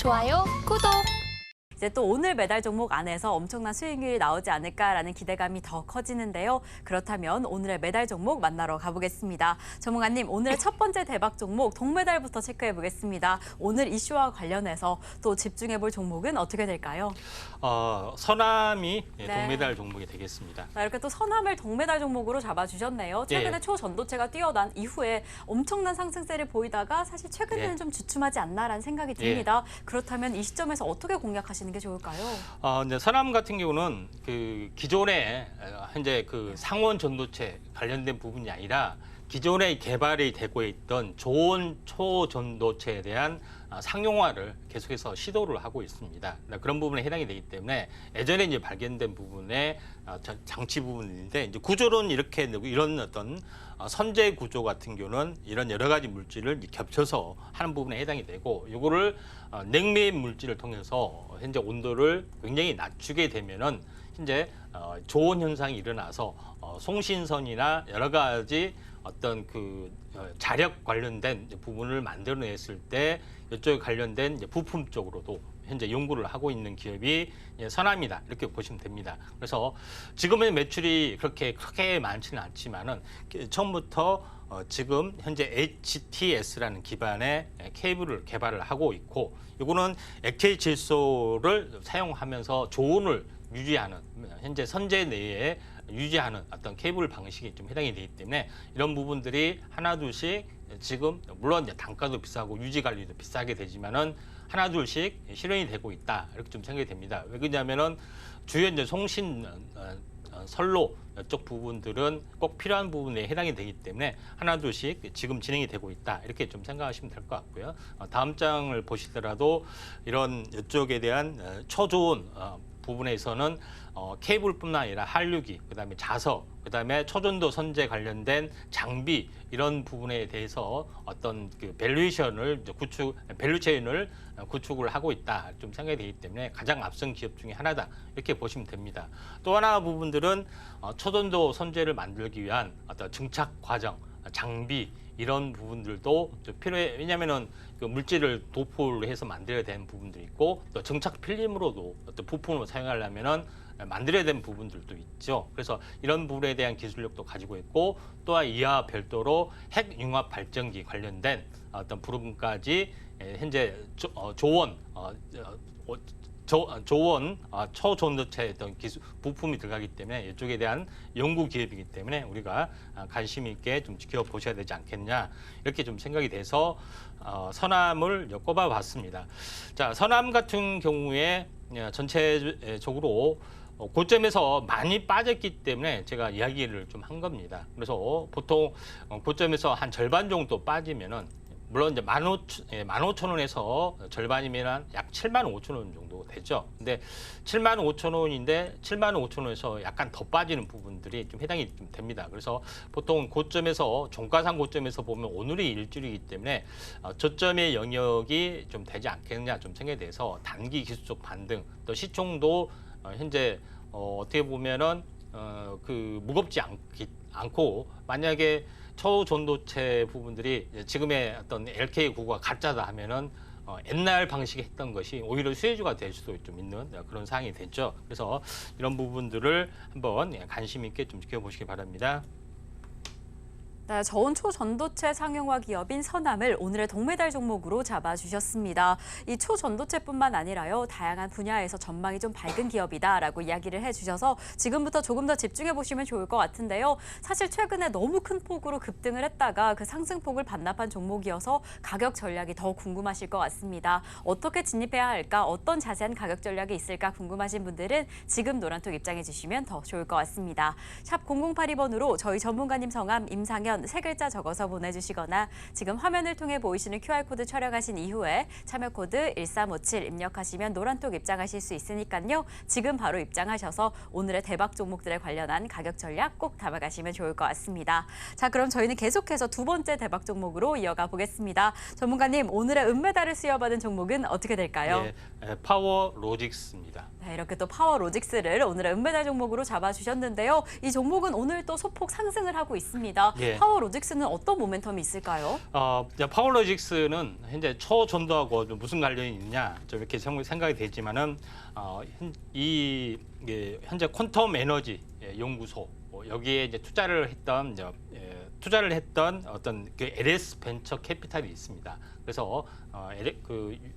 좋아요, 구독! 이제 또 오늘 매달 종목 안에서 엄청난 수익률이 나오지 않을까라는 기대감이 더 커지는데요. 그렇다면 오늘의 매달 종목 만나러 가보겠습니다. 전문가님, 오늘의 첫 번째 대박 종목 동메달부터 체크해 보겠습니다. 오늘 이슈와 관련해서 또 집중해 볼 종목은 어떻게 될까요? 서남이 네. 동메달 종목이 되겠습니다. 자, 이렇게 또 서남을 동메달 종목으로 잡아주셨네요. 최근에 예. 초전도체가 뛰어난 이후에 엄청난 상승세를 보이다가 사실 최근에는 예. 좀 주춤하지 않나라는 생각이 듭니다. 그렇다면 이 시점에서 어떻게 공략하시는 게 좋을까요? 이제 서남 같은 경우는 그 기존에 현재 그 상온 전도체 관련된 부분이 아니라 기존에 개발이 되고 있던 좋은 초전도체에 대한 상용화를 계속해서 시도를 하고 있습니다. 그런 부분에 해당이 되기 때문에 예전에 이제 발견된 부분의 장치 부분인데 이제 구조는 이렇게 이런 어떤 선제 구조 같은 경우는 이런 여러 가지 물질을 겹쳐서 하는 부분에 해당이 되고 이거를 냉매 물질을 통해서 현재 온도를 굉장히 낮추게 되면은 현재 좋은 현상이 일어나서 송신선이나 여러 가지 어떤 그 자력 관련된 부분을 만들어냈을 때 이쪽에 관련된 부품 쪽으로도 현재 연구를 하고 있는 기업이 서남이다 이렇게 보시면 됩니다. 그래서 지금의 매출이 그렇게 크게 많지는 않지만은 처음부터 지금 현재 HTS라는 기반의 케이블을 개발을 하고 있고 이거는 액체 질소를 사용하면서 조온을 유지하는 현재 선제 내에 유지하는 어떤 케이블 방식이 좀 해당이 되기 때문에 이런 부분들이 하나둘씩 지금 물론 이제 단가도 비싸고 유지 관리도 비싸게 되지만은 하나둘씩 실현이 되고 있다 이렇게 좀 생각이 됩니다. 왜 그러냐면은 주요 이제 송신 선로 이쪽 부분들은 꼭 필요한 부분에 해당이 되기 때문에 하나둘씩 지금 진행이 되고 있다 이렇게 좀 생각하시면 될 것 같고요. 다음 장을 보시더라도 이런 이쪽에 대한 초좋은 부분에서는 케이블뿐만 아니라 한류기, 그다음에 자석, 그다음에 초전도 선제 관련된 장비 이런 부분에 대해서 어떤 그 밸류체인을 구축을 하고 있다 좀 생각이 되기 때문에 가장 앞선 기업 중에 하나다 이렇게 보시면 됩니다. 또 하나 부분들은 초전도 선제를 만들기 위한 어떤 증착 과정, 장비 이런 부분들도 좀 필요해. 왜냐하면은 그 물질을 도포를 해서 만들어야 되는 부분들이 있고 또 증착 필름으로도 어떤 부품을 사용하려면은 만들어야 되는 부분들도 있죠. 그래서 이런 부분에 대한 기술력도 가지고 있고 또한 이와 별도로 핵 융합 발전기 관련된 어떤 부분까지 현재 조원 초전도체 어떤 기술 부품이 들어가기 때문에 이쪽에 대한 연구 기업이기 때문에 우리가 관심 있게 좀 지켜보셔야 되지 않겠냐 이렇게 좀 생각이 돼서 서남을 꼽아봤습니다. 자, 서남 같은 경우에 전체적으로 고점에서 많이 빠졌기 때문에 제가 이야기를 좀 한 겁니다. 그래서 보통 고점에서 한 절반 정도 빠지면은 물론 이제 15,000원에서 절반이면 약 75,000원 정도 되죠. 근데 75,000원인데 75,000원에서 약간 더 빠지는 부분들이 좀 해당이 좀 됩니다. 그래서 보통 고점에서 종가상 고점에서 보면 오늘이 일주일이기 때문에 저점의 영역이 좀 되지 않겠느냐 좀 생각에 대해서 단기 기술적 반등 또 시총도 현재 어떻게 보면은 그 무겁지 않고 만약에 초전도체 부분들이 지금의 어떤 LK9가 가짜다 하면은 옛날 방식에 했던 것이 오히려 수혜주가 될 수도 좀 있는 그런 상황이 됐죠. 그래서 이런 부분들을 한번 관심 있게 좀 지켜보시기 바랍니다. 네, 저온 초전도체 상용화 기업인 서남을 오늘의 동메달 종목으로 잡아주셨습니다. 이 초전도체뿐만 아니라요, 다양한 분야에서 전망이 좀 밝은 기업이다라고 이야기를 해주셔서 지금부터 조금 더 집중해 보시면 좋을 것 같은데요. 사실 최근에 너무 큰 폭으로 급등을 했다가 그 상승폭을 반납한 종목이어서 가격 전략이 더 궁금하실 것 같습니다. 어떻게 진입해야 할까, 어떤 자세한 가격 전략이 있을까 궁금하신 분들은 지금 노란톡 입장해 주시면 더 좋을 것 같습니다. 샵 0082번으로 저희 전문가님 성함 임상현 세 글자 적어서 보내주시거나 지금 화면을 통해 보이시는 QR코드 촬영하신 이후에 참여코드 1357 입력하시면 노란톡 입장하실 수 있으니까요. 지금 바로 입장하셔서 오늘의 대박 종목들에 관련한 가격 전략 꼭 담아가시면 좋을 것 같습니다. 자, 그럼 저희는 계속해서 두 번째 대박 종목으로 이어가 보겠습니다. 전문가님, 오늘의 은메달을 수여받은 종목은 어떻게 될까요? 네, 파워로직스입니다. 네, 자, 이렇게 또 파워로직스를 오늘의 은메달 종목으로 잡아주셨는데요. 이 종목은 오늘 또 소폭 상승을 하고 있습니다. 예. 파워로직스는 어떤 모멘텀이 있을까요? 파워로직스는 현재 초전도하고 좀 무슨 관련이 있느냐 좀 이렇게 생각이 되지만은 현재 퀀텀 에너지 연구소 여기에 이제 투자를 했던 어떤 그 LS 벤처 캐피탈이 있습니다. 그래서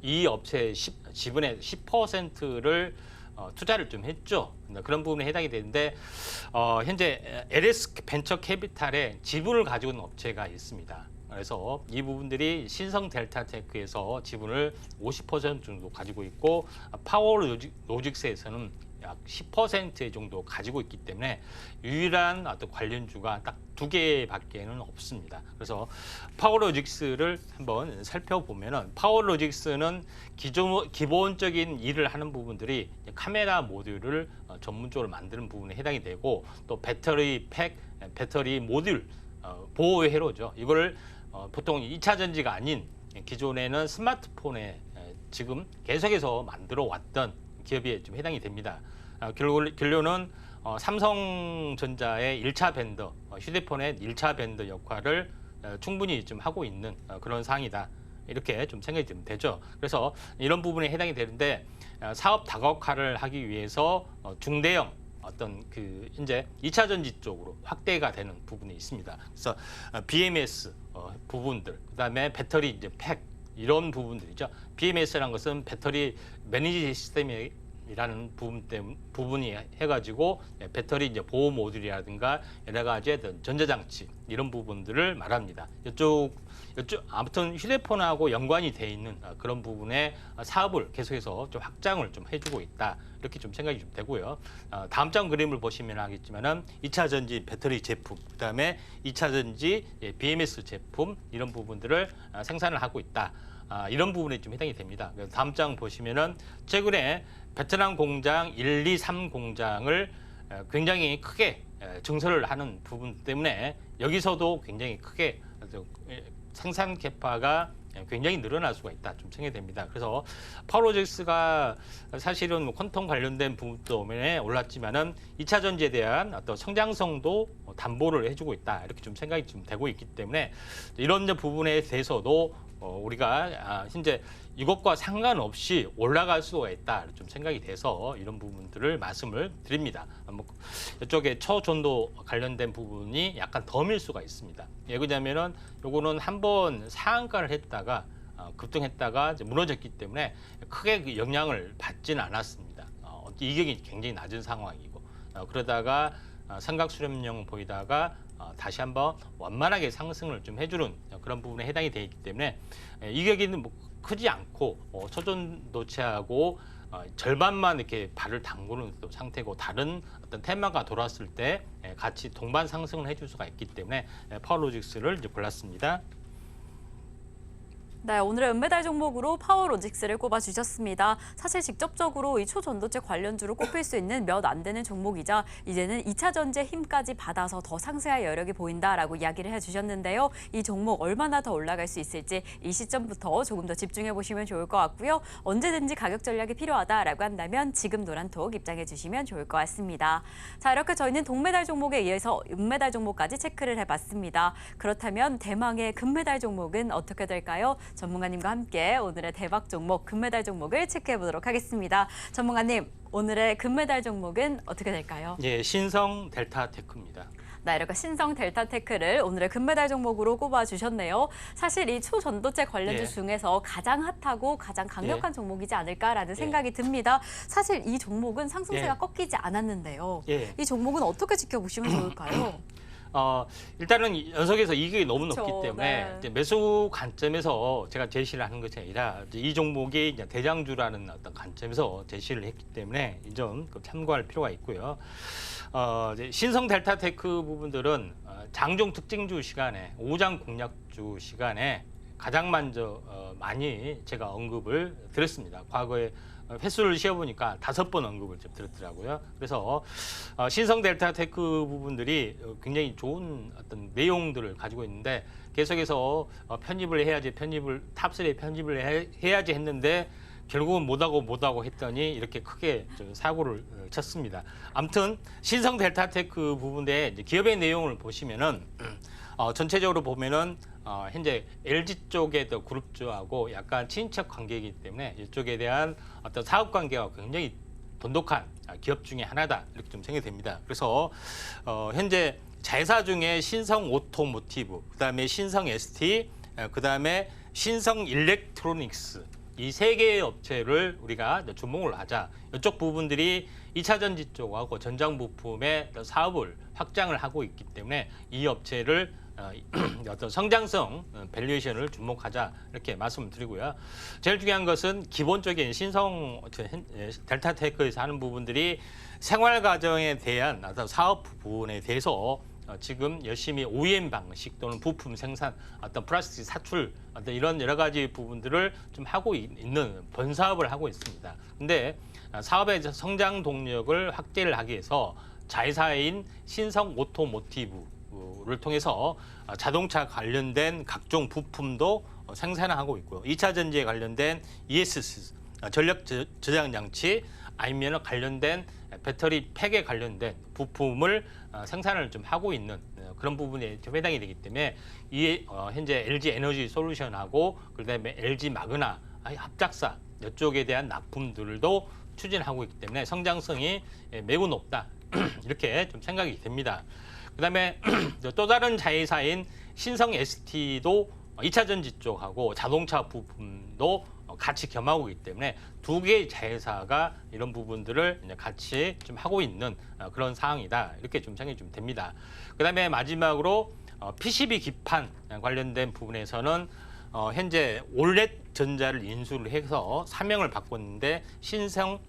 이 업체의 지분의 10%를 투자를 좀 했죠. 그런 부분에 해당이 되는데 현재 LS 벤처 캐피탈의 지분을 가지고 있는 업체가 있습니다. 그래서 이 부분들이 신성 델타테크에서 지분을 50% 정도 가지고 있고 파워로직스에서는 약 10% 정도 가지고 있기 때문에 유일한 어떤 관련주가 딱 2개밖에는 없습니다. 그래서 파워로직스를 한번 살펴보면은 파워로직스는 기본적인 일을 하는 부분들이 카메라 모듈을 전문적으로 만드는 부분에 해당이 되고 또 배터리 팩, 배터리 모듈 보호 회로죠. 이거를 보통 2차 전지가 아닌 기존에는 스마트폰에 지금 계속해서 만들어 왔던 기업에 좀 해당이 됩니다. 결론은 삼성전자의 1차 벤더, 휴대폰의 1차 벤더 역할을 충분히 좀 하고 있는 그런 상황이다. 이렇게 좀 생각이 좀 되죠. 그래서 이런 부분에 해당이 되는데 사업 다각화를 하기 위해서 중대형 어떤 이제 2차 전지 쪽으로 확대가 되는 부분이 있습니다. 그래서 BMS 부분들, 그다음에 배터리 이제 팩 이런 부분들이죠. BMS라는 것은 배터리 매니지 시스템이라는 부분이 해가지고 배터리 이제 보호 모듈이라든가 여러 가지 어떤 전자장치 이런 부분들을 말합니다. 이쪽 아무튼 휴대폰하고 연관이 돼 있는 그런 부분의 사업을 계속해서 좀 확장을 좀 해주고 있다. 이렇게 좀 생각이 좀 되고요. 다음 장 그림을 보시면 알겠지만은 2차 전지 배터리 제품, 그다음에 2차 전지 BMS 제품 이런 부분들을 생산을 하고 있다. 이런 부분에 좀 해당이 됩니다. 다음 장 보시면은 최근에 베트남 공장 1, 2, 3 공장을 굉장히 크게 증설을 하는 부분 때문에 여기서도 굉장히 크게 생산 캐파가 굉장히 늘어날 수가 있다 좀 생각이 됩니다. 그래서 파워로직스가 사실은 퀀텀 관련된 부분 때문에 올랐지만은 2차 전지에 대한 어떤 성장성도 담보를 해주고 있다 이렇게 좀 생각이 좀 되고 있기 때문에 이런 부분에 대해서도 우리가 현재 이것과 상관없이 올라갈 수가 있다 좀 생각이 돼서 이런 부분들을 말씀을 드립니다. 이쪽에 초전도 관련된 부분이 약간 더 밀 수가 있습니다. 왜 그러냐면은 요거는 한번 상한가를 했다가 급등했다가 이제 무너졌기 때문에 크게 그 영향을 받지는 않았습니다. 이격이 굉장히 낮은 상황이고 그러다가 삼각 수렴령 보이다가 다시 한번 원만하게 상승을 좀 해주는 그런 부분에 해당이 되어 있기 때문에 이격이 크지 않고 초전도체하고 절반만 이렇게 발을 담그는 상태고 다른 어떤 테마가 돌았을 때 같이 동반 상승을 해줄 수가 있기 때문에 파워로직스를 이제 골랐습니다. 네, 오늘의 은메달 종목으로 파워로직스를 꼽아주셨습니다. 사실 직접적으로 이 초전도체 관련주로 꼽힐 수 있는 몇 안 되는 종목이자 이제는 2차 전지의 힘까지 받아서 더 상승할 여력이 보인다라고 이야기를 해주셨는데요. 이 종목 얼마나 더 올라갈 수 있을지 이 시점부터 조금 더 집중해 보시면 좋을 것 같고요. 언제든지 가격 전략이 필요하다라고 한다면 지금 노란톡 입장해 주시면 좋을 것 같습니다. 자, 이렇게 저희는 동메달 종목에 이어서 은메달 종목까지 체크를 해봤습니다. 그렇다면 대망의 금메달 종목은 어떻게 될까요? 전문가님과 함께 오늘의 대박 종목, 금메달 종목을 체크해 보도록 하겠습니다. 전문가님, 오늘의 금메달 종목은 어떻게 될까요? 예, 신성 델타테크입니다. 네, 이렇게 신성 델타테크를 오늘의 금메달 종목으로 꼽아주셨네요. 사실 이 초전도체 관련주 예. 중에서 가장 핫하고 가장 강력한 예. 종목이지 않을까라는 예. 생각이 듭니다. 사실 이 종목은 상승세가 예. 꺾이지 않았는데요. 예. 이 종목은 어떻게 지켜보시면 좋을까요? 일단은 연속해서 이익이 너무 그쵸, 높기 때문에 네. 이제 매수 관점에서 제가 제시를 하는 것이 아니라 이제 이 종목이 이제 대장주라는 어떤 관점에서 제시를 했기 때문에 이 점 참고할 필요가 있고요. 이제 신성 델타테크 부분들은 장중 특징주 시간에 오장 공략주 시간에 가장 먼저 많이 제가 언급을 드렸습니다. 과거에 횟수를 쉬어보니까 5번 언급을 좀 드렸더라고요. 그래서 신성 델타테크 부분들이 굉장히 좋은 어떤 내용들을 가지고 있는데 계속해서 편입을 해야지 탑3에 편입을 해야지 했는데 결국은 못하고 했더니 이렇게 크게 사고를 쳤습니다. 아무튼 신성 델타테크 부분에 이제 기업의 내용을 보시면은 전체적으로 보면은 현재 LG 쪽의 그룹주하고 약간 친인척 관계이기 때문에 이쪽에 대한 어떤 사업 관계가 굉장히 돈독한 기업 중에 하나다 이렇게 좀 생각이 됩니다. 그래서 현재 자회사 중에 신성 오토모티브, 그다음에 신성 ST, 그다음에 신성 일렉트로닉스 이 세 개의 업체를 우리가 주목을 하자. 이쪽 부분들이 2차 전지 쪽하고 전장 부품의 사업을 확장을 하고 있기 때문에 이 업체를 어떤 성장성 밸류에이션을 주목하자 이렇게 말씀을 드리고요. 제일 중요한 것은 기본적인 신성 델타테크에서 하는 부분들이 생활 가정에 대한 어떤 사업 부분에 대해서 지금 열심히 OEM 방식 또는 부품 생산, 어떤 플라스틱 사출, 어떤 이런 여러 가지 부분들을 좀 하고 있는 번사업을 하고 있습니다. 근데 사업의 성장 동력을 확대를 하기 위해서 자회사인 신성 오토모티브를 통해서 자동차 관련된 각종 부품도 생산하고 있고요. 2차 전지에 관련된 ESS, 전력 저장 장치, 아니면 관련된 배터리 팩에 관련된 부품을 생산을 좀 하고 있는 그런 부분에 해당이 되기 때문에 이 현재 LG 에너지 솔루션하고 그다음에 LG 마그나 합작사 이쪽에 대한 납품들도 추진하고 있기 때문에 성장성이 매우 높다 이렇게 좀 생각이 됩니다. 그다음에 또 다른 자회사인 신성 ST도 2차 전지 쪽하고 자동차 부품도 같이 겸하고 있기 때문에 두 개의 자회사가 이런 부분들을 이제 같이 좀 하고 있는 그런 상황이다. 이렇게 좀 생각이 좀 됩니다. 그다음에 마지막으로 PCB 기판 관련된 부분에서는 현재 올렛 전자를 인수를 해서 사명을 바꿨는데 신성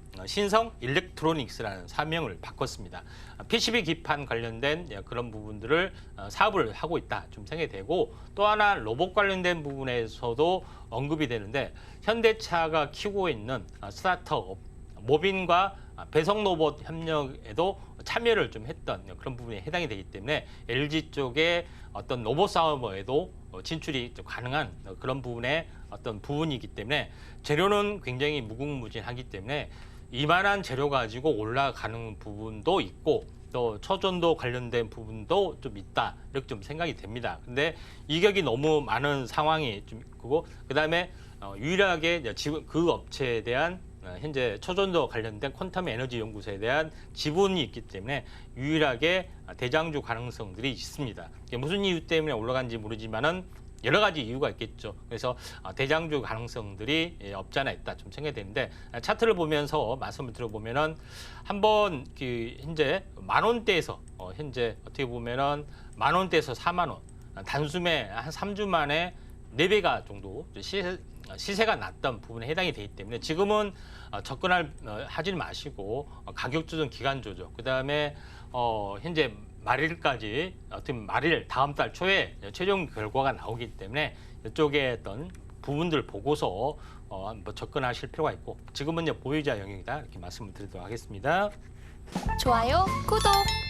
일렉트로닉스라는 사명을 바꿨습니다. PCB 기판 관련된 그런 부분들을 사업을 하고 있다 좀 생각이 되고, 또 하나 로봇 관련된 부분에서도 언급이 되는데 현대차가 키우고 있는 스타트업 모빈과 배송 로봇 협력에도 참여를 좀 했던 그런 부분에 해당이 되기 때문에 LG 쪽의 어떤 로봇 사업에도 진출이 좀 가능한 그런 부분의 어떤 부분이기 때문에 재료는 굉장히 무궁무진하기 때문에 이만한 재료 가지고 올라가는 부분도 있고 또 초전도 관련된 부분도 좀 있다 이렇게 좀 생각이 됩니다. 근데 이격이 너무 많은 상황이 좀 있고, 그다음에 유일하게 그 업체에 대한 현재 초전도 관련된 퀀텀 에너지 연구소에 대한 지분이 있기 때문에 유일하게 대장주 가능성들이 있습니다. 이게 무슨 이유 때문에 올라간지 모르지만은 여러 가지 이유가 있겠죠. 그래서 대장주 가능성들이 없지 않아 있다 좀 생각이 되는데, 차트를 보면서 말씀을 들어보면은 한번 현재 만 원대에서 현재 어떻게 보면은 만 원대에서 4만 원 단숨에 한 3주 만에 4배가 정도 시세가 났던 부분에 해당이 되기 때문에 지금은 하지 마시고 가격 조정, 기간 조정, 그다음에 현재 말일까지 어떻게 말일 다음 달 초에 최종 결과가 나오기 때문에 이쪽에 어떤 부분들 보고서 한번 접근하실 필요가 있고, 지금은 보유자 영역이다 이렇게 말씀을 드리도록 하겠습니다. 좋아요, 구독!